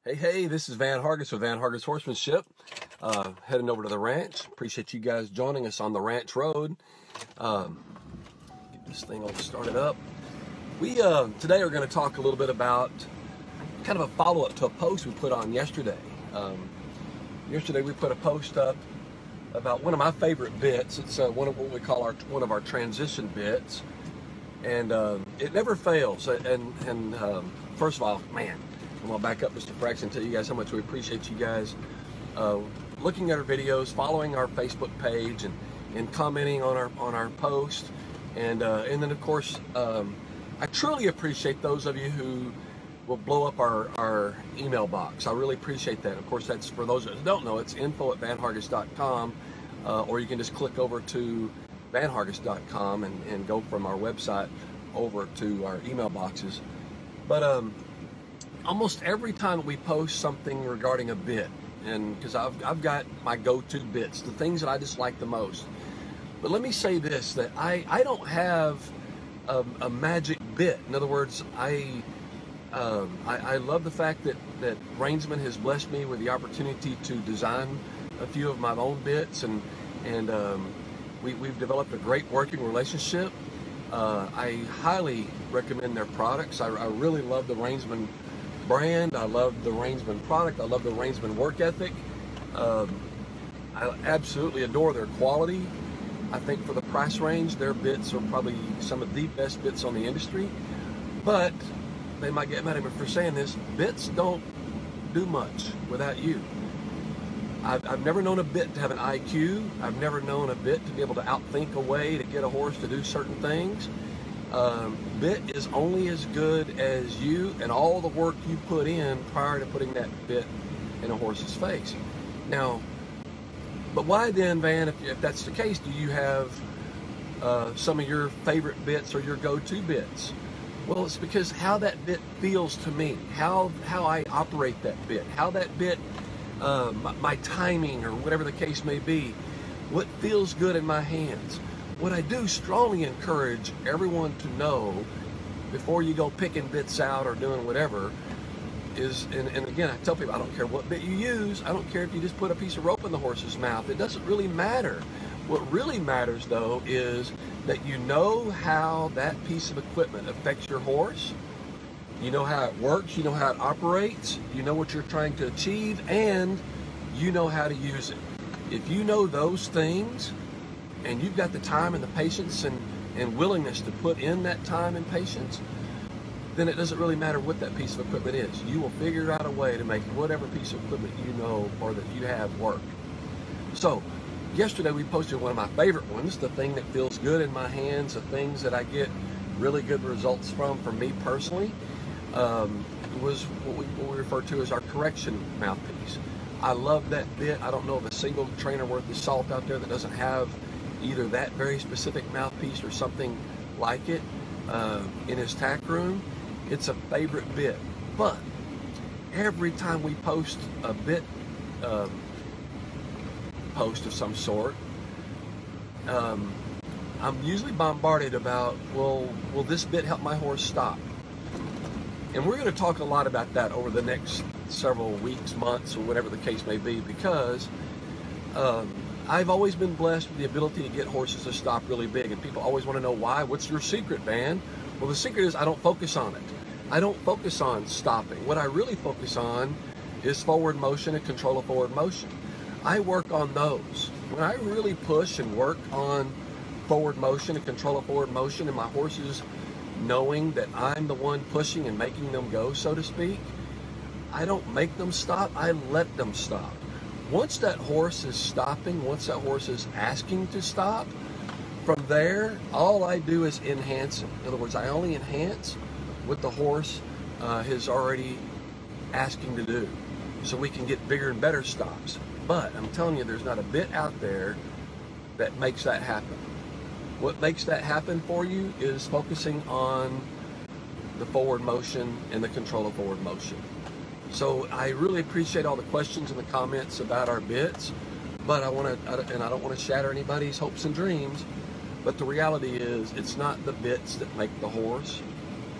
Hey, this is Van Hargis with Van Hargis Horsemanship, heading over to the ranch. Appreciate you guys joining us on the ranch road. Get this thing all started up. We today are going to talk a little bit about kind of a follow-up to a post we put on yesterday. Yesterday we put a post up about one of my favorite bits. It's one of what we call one of our transition bits, and it never fails. And first of all, man, I'm going to back up Mr. Fraxton and tell you guys how much we appreciate you guys looking at our videos, following our Facebook page, and commenting on our post, and then of course I truly appreciate those of you who will blow up our email box. I really appreciate that. Of course, that's for those that don't know, it's info@vanhargis.com, or you can just click over to vanhargis.com and go from our website over to our email boxes. But almost every time we post something regarding a bit, and because I've got my go-to bits, the things that I just like the most. But let me say this, that I don't have a magic bit. In other words, I love the fact that Reinsman has blessed me with the opportunity to design a few of my own bits, and we've developed a great working relationship. I highly recommend their products. I really love the Reinsman brand. I love the Reinsman product. I love the Reinsman work ethic. I absolutely adore their quality. I think for the price range, their bits are probably some of the best bits on the industry. But they might get mad at me for saying this, bits don't do much without you. I've never known a bit to have an IQ. I've never known a bit to be able to outthink a way to get a horse to do certain things. Bit is only as good as you and all the work you put in prior to putting that bit in a horse's face. Now, but why then, Van, if that's the case, do you have some of your favorite bits or your go-to bits? Well, it's because how that bit feels to me, how I operate that bit, how that bit, my timing or whatever the case may be, what feels good in my hands. What I do strongly encourage everyone to know before you go picking bits out or doing whatever is, and again, I tell people, I don't care what bit you use. I don't care if you just put a piece of rope in the horse's mouth. It doesn't really matter. What really matters, though, is that you know how that piece of equipment affects your horse. You know how it works. You know how it operates. You know what you're trying to achieve, and you know how to use it. If you know those things, and you've got the time and the patience and willingness to put in that time and patience, then it doesn't really matter what that piece of equipment is. You will figure out a way to make whatever piece of equipment you know or that you have work. So, yesterday we posted one of my favorite ones, the thing that feels good in my hands, the things that I get really good results from for me personally, was what we refer to as our correction mouthpiece. I love that bit. I don't know of a single trainer worth the salt out there that doesn't have either that very specific mouthpiece or something like it in his tack room. It's a favorite bit. But every time we post a bit post of some sort, I'm usually bombarded about, well, will this bit help my horse stop? And we're going to talk a lot about that over the next several weeks, months, or whatever the case may be, because I've always been blessed with the ability to get horses to stop really big, and people always want to know why. What's your secret, Van? Well, the secret is I don't focus on it. I don't focus on stopping. What I really focus on is forward motion and control of forward motion. I work on those. When I really push and work on forward motion and control of forward motion, and my horses knowing that I'm the one pushing and making them go, so to speak, I don't make them stop, I let them stop. Once that horse is stopping, once that horse is asking to stop, from there, all I do is enhance it. In other words, I only enhance what the horse is already asking to do, so we can get bigger and better stops. But I'm telling you, there's not a bit out there that makes that happen. What makes that happen for you is focusing on the forward motion and the control of forward motion. So I really appreciate all the questions and the comments about our bits, but I don't want to shatter anybody's hopes and dreams, but the reality is it's not the bits that make the horse.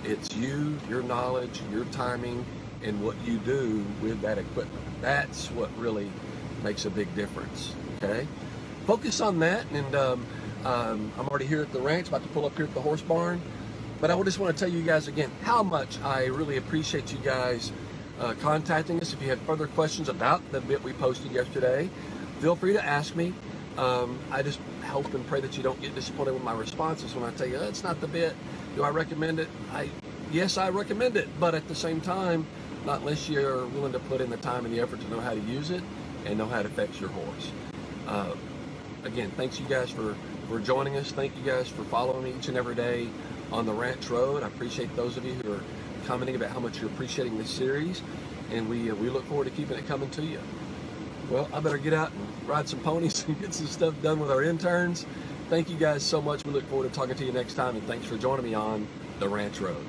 It's you, your knowledge, your timing, and what you do with that equipment. That's what really makes a big difference, okay? Focus on that, and I'm already here at the ranch, about to pull up here at the horse barn, but I just want to tell you guys again how much I really appreciate you guys contacting us. If you have further questions about the bit we posted yesterday, feel free to ask me. I just hope and pray that you don't get disappointed with my responses when I tell you, it's not the bit. Do I recommend it? Yes, I recommend it, but at the same time, not unless you're willing to put in the time and the effort to know how to use it and know how it affects your horse. Again, thanks you guys for joining us. Thank you guys for following me each and every day on the Ranch Road. I appreciate those of you who are commenting about how much you're appreciating this series, and we look forward to keeping it coming to you. Well, I better get out and ride some ponies and get some stuff done with our interns. Thank you guys so much. We look forward to talking to you next time, and thanks for joining me on the Ranch Road.